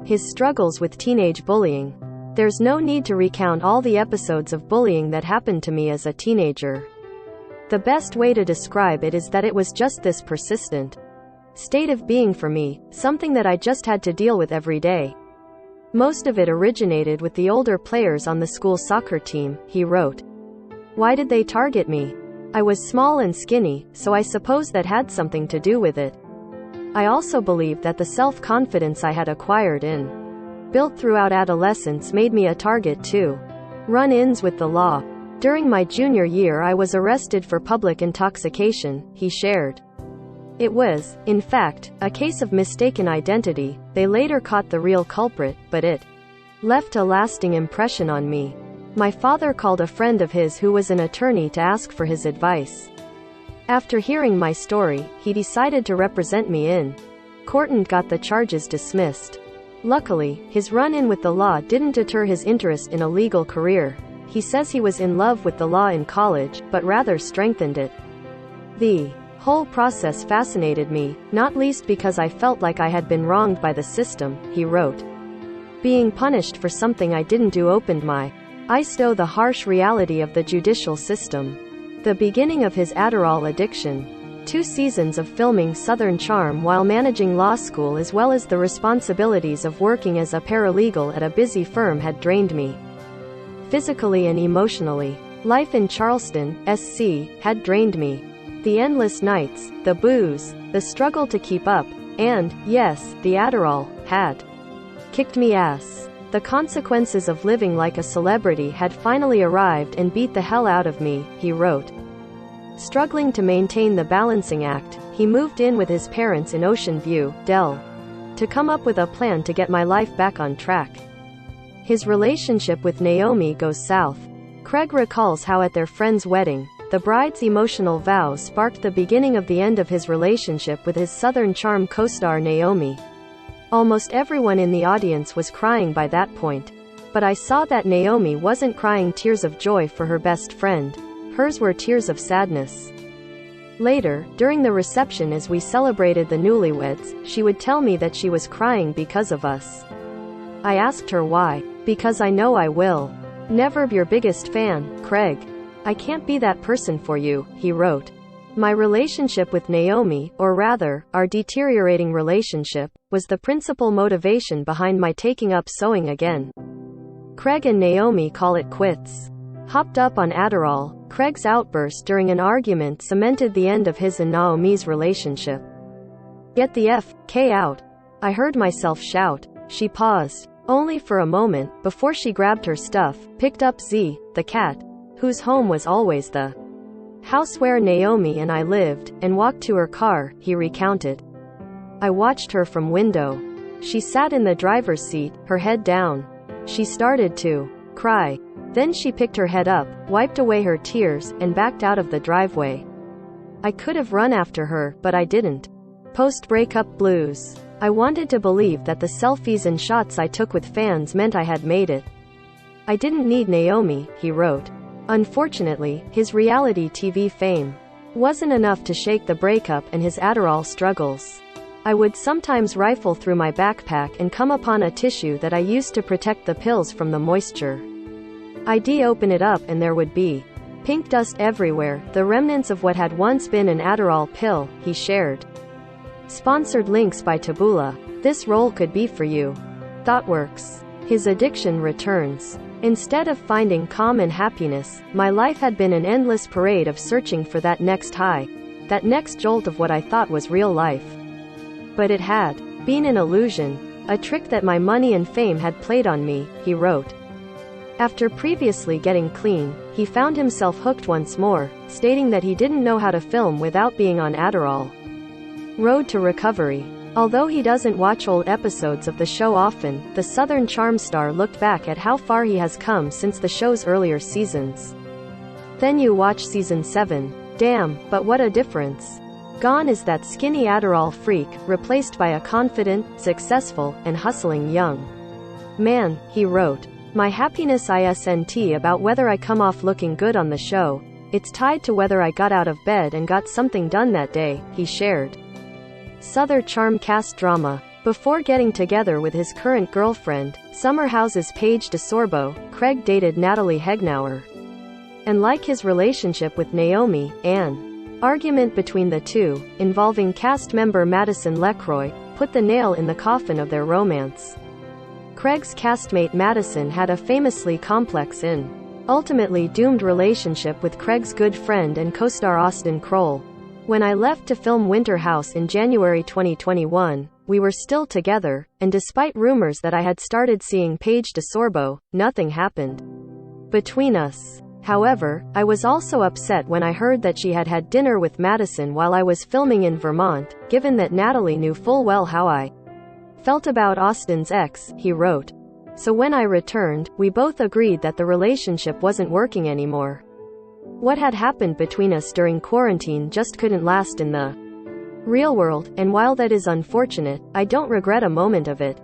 his struggles with teenage bullying. There's no need to recount all the episodes of bullying that happened to me as a teenager. The best way to describe it is that it was just this persistent state of being for me, something that I just had to deal with every day. Most of it originated with the older players on the school soccer team, he wrote. Why did they target me? I was small and skinny, so I suppose that had something to do with it. I also believe that the self-confidence I had acquired built throughout adolescence made me a target too. Run-ins with the law. During my junior year I was arrested for public intoxication, he shared. It was, in fact, a case of mistaken identity. They later caught the real culprit, but it left a lasting impression on me. My father called a friend of his who was an attorney to ask for his advice. After hearing my story, he decided to represent me in court and got the charges dismissed. Luckily, his run-in with the law didn't deter his interest in a legal career. He says he was in love with the law in college, but rather strengthened it. The whole process fascinated me, not least because I felt like I had been wronged by the system, he wrote. Being punished for something I didn't do opened my eyes to the harsh reality of the judicial system. The beginning of his Adderall addiction. 2 seasons of filming Southern Charm while managing law school as well as the responsibilities of working as a paralegal at a busy firm had drained me. Physically and emotionally. Life in Charleston, SC, had drained me. The endless nights, the booze, the struggle to keep up, and, yes, the Adderall, had kicked me ass. The consequences of living like a celebrity had finally arrived and beat the hell out of me, he wrote. Struggling to maintain the balancing act, he moved in with his parents in Ocean View, Del, to come up with a plan to get my life back on track. His relationship with Naomi goes south. Craig recalls how at their friend's wedding, the bride's emotional vows sparked the beginning of the end of his relationship with his Southern Charm co-star Naomi. Almost everyone in the audience was crying by that point. But I saw that Naomi wasn't crying tears of joy for her best friend. Hers were tears of sadness. Later, during the reception as we celebrated the newlyweds, she would tell me that she was crying because of us. I asked her why. Because I know I will. Never your biggest fan, Craig. I can't be that person for you, he wrote. My relationship with Naomi, or rather, our deteriorating relationship, was the principal motivation behind my taking up sewing again. Craig and Naomi call it quits. Hopped up on Adderall, Craig's outburst during an argument cemented the end of his and Naomi's relationship. Get the F.K. out. I heard myself shout. She paused. Only for a moment, before she grabbed her stuff, picked up Z, the cat, whose home was always the house where Naomi and I lived, and walked to her car, he recounted. I watched her from window. She sat in the driver's seat, her head down. She started to cry. Then she picked her head up, wiped away her tears, and backed out of the driveway. I could have run after her, but I didn't. Post-breakup blues. I wanted to believe that the selfies and shots I took with fans meant I had made it. I didn't need Naomi, he wrote. Unfortunately, his reality TV fame wasn't enough to shake the breakup and his Adderall struggles. I would sometimes rifle through my backpack and come upon a tissue that I used to protect the pills from the moisture. I'd open it up and there would be pink dust everywhere, the remnants of what had once been an Adderall pill, he shared. Sponsored links by Taboola. This role could be for you. Thoughtworks. His addiction returns. Instead of finding calm and happiness, my life had been an endless parade of searching for that next high, that next jolt of what I thought was real life. But it had been an illusion, a trick that my money and fame had played on me, he wrote. After previously getting clean, he found himself hooked once more, stating that he didn't know how to film without being on Adderall. Road to recovery. Although he doesn't watch old episodes of the show often, the Southern Charm star looked back at how far he has come since the show's earlier seasons. Then you watch season 7. Damn, but what a difference. Gone is that skinny Adderall freak, replaced by a confident, successful, and hustling young man, he wrote. My happiness isn't about whether I come off looking good on the show. It's tied to whether I got out of bed and got something done that day, he shared. Southern Charm cast drama. Before getting together with his current girlfriend, Summer House's Paige DeSorbo, Craig dated Natalie Hegnauer. And like his relationship with Naomi, an argument between the two, involving cast member Madison LeCroy, put the nail in the coffin of their romance. Craig's castmate Madison had a famously complex and ultimately doomed relationship with Craig's good friend and co-star Austin Kroll. When I left to film Winter House in January 2021, we were still together, and despite rumors that I had started seeing Paige DeSorbo, nothing happened between us. However, I was also upset when I heard that she had had dinner with Madison while I was filming in Vermont, given that Natalie knew full well how I felt about Austin's ex, he wrote. So when I returned, we both agreed that the relationship wasn't working anymore. What had happened between us during quarantine just couldn't last in the real world, and while that is unfortunate, I don't regret a moment of it.